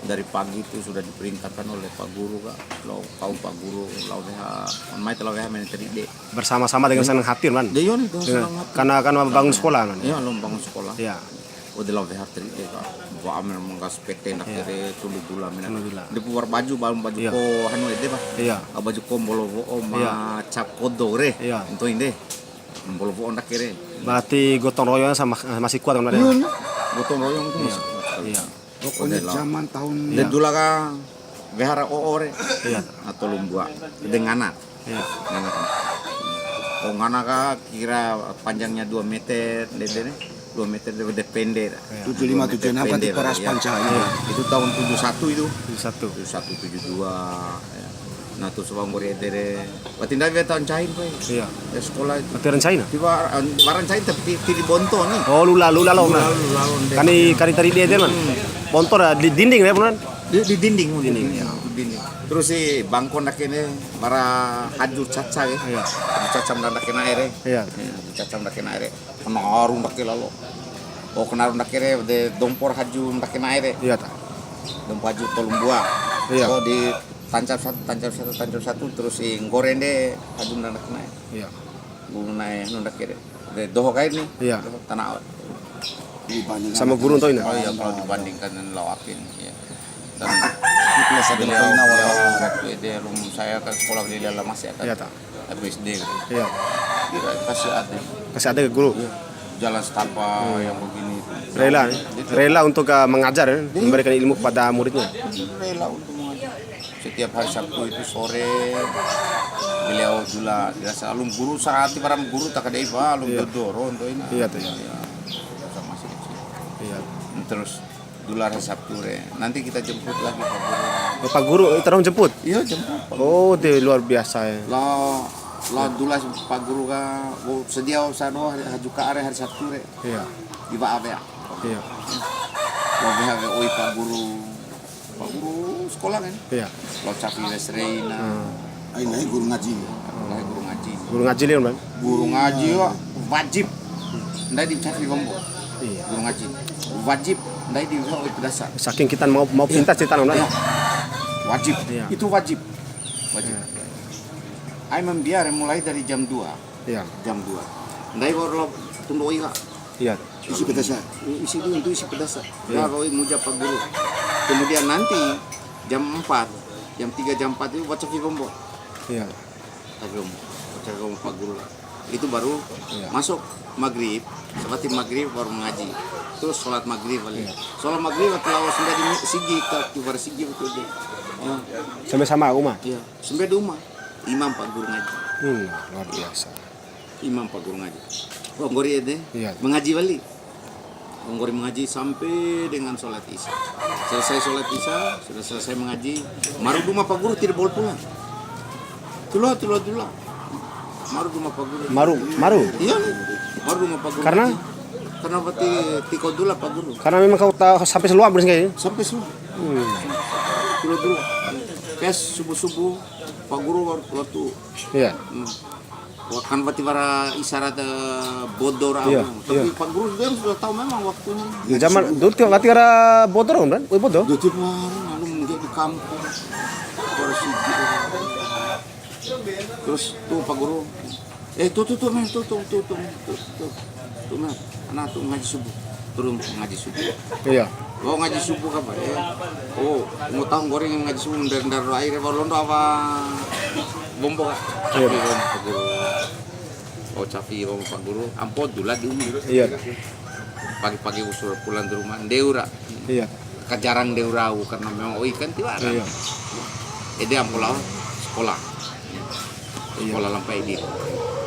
dari pagi itu sudah diperintahkan oleh Pak Guru kak, lo kau Pak Guru lau beha, mai telah beha main tadi dek. Bersama-sama dengan senang hati man. Deyon itu senang hati. Karena akan membangun sekolah man. Iya, lo bangun sekolah. Iya. Udah lau beha tadi dek kak. Bawa amel menggas PT nak kere tulu dula mina. Alhamdulillah. Dia puar baju Iya. ko hanu ede pak. Iya. Baju ko bolo ma Iya. cap kodo re. Iya. Untuk ini bolo nak kere. Berarti gotong royongnya sama masih kuat kan? Iya. Gotong royong itu Iya. masih kuat sekali. Iya. Pokoknya zaman tahun Dan dulu kan behara oore Iya. atau lumbua dengan anak. Iya. Oh ngana ka kira panjangnya 2 meter, dede 2 meter de pendek. 75 apa di Paras Panca ini. Itu tahun 71 itu. Satu. 71 72. Ya. Nah tuh sebang gori edere. Batinda be tahun cair pe. Iya. Ya sekolah itu. Berarti rencana? Tiba baran cair tapi di bonto nih. Oh lula lo nah. Lalu Kani tadi dia man. Bontor di dinding ya man. di dinding ya. di dinding. Terus si bangkon nak ini bara haju caca ya. Iya. Haju caca nak kena air. Iya. Caca nak kena air. Kenaru nak lalu. Oh kenaru nak kere de dompor haju nak kena air. Iya ta. Dompor haju tolong buah. Iya. Oh di tancap satu terus si goreng deh haju nak kena air. Iya. Gunai nak kere. De doho kain nih. Iya. Tanah. Dibandingkan Sama guru tuh ini. Oh iya kalau dibandingkan dengan lawakin ya. Dan kelas satu beliau kali nawar. waktu dia saya ke sekolah di dalam masih akan Iya ta. SD gitu. Iya. Kira kasih ada Kasih ada ke guru. jalan setapak yang begini itu. Rela, rela untuk mengajar, memberikan ilmu kepada muridnya. Rela untuk mengajar. Setiap hari Sabtu itu sore beliau juga selalu guru saat para guru tak ada iba, lu dodoro untuk ini. Iya tuh ya. Sama masih kecil. Iya. Terus dulu hari Sabtu re. Nanti kita jemput lagi Pak Guru. Oh, Pak Guru terus jemput. Iya jemput. Pak. Oh, itu luar biasa ya. Lah dulu Pak Guru ka sedia sano haju ka hari Sabtu re. Iya. Di ba ave. Iya. Lo beha oi Pak Guru. Pak Guru sekolah kan. Iya. Lo capi Resreina. Ini guru ngaji. Lah guru ngaji. Guru ngaji lihat man. Guru ngaji wajib. Ndak di capi bombo. Iya. Guru ngaji. Wajib ndak di oi pedasa. Saking kita mau pintas cerita man. Wajib. Iya. Itu wajib. Wajib. Ai membiar mulai dari jam 2. Iya. Jam 2. Ndai baru lo tunggu oi kak. Iya. Isi pedasa. Isi dulu itu isi pedas. Ya kalau muja Pak Guru. Kemudian nanti jam 4, jam 3 jam 4 itu baca Kibombo. Iya. Baca Kibombo Pak Guru. Itu baru Iya. masuk maghrib, seperti maghrib baru mengaji. Terus sholat maghrib balik. Iya. Sholat maghrib kalau sudah di sigi ke bar sigi betul deh. Ya, Sampai sama rumah. iya. Sampai di rumah. Imam Pak Guru ngaji. Luar biasa. Imam Pak Guru ngaji. Bonggori deh. Iya. Mengaji balik. Bonggori mengaji sampai dengan sholat isya. Selesai sholat isya, sudah selesai mengaji. Maru rumah Pak Guru tidak boleh pulang. Tulah. Maru rumah Pak Guru. Maru. Iya, maru rumah Pak Guru. Karena? Karena berarti tiko dulu Pak Guru. Karena memang kau tahu sampai seluar bersih kayaknya. Sampai semua. Dulu. Kes subuh Pak Guru waktu Iya. kan berarti para isyarat bodor Iya, tapi iya. Pak Guru dia sudah tahu memang waktunya. Di zaman dulu tiap berarti ada bodoh kan? Oh, bodoh. Dua tiap hari lalu menjadi di kampung. Baru sigi. Terus tuh Pak Guru, tuh men, tuh men, anak tuh ngaji subuh, turun ngaji subuh. Iya. Oh ngaji subuh kapan ya? Oh mau tahu goreng ngaji subuh dari air baru londo apa? Bombo kak? Iya. Capi bombo Pak Guru. Oh capi bombo Pak Guru. Ampun dulu di umur. Iya. Pagi-pagi usul pulang ke rumah deura. Iya. Kejarang deurau karena memang ikan tiba kan. Iya. Jadi ampulau sekolah. Iya. Sekolah lampai di.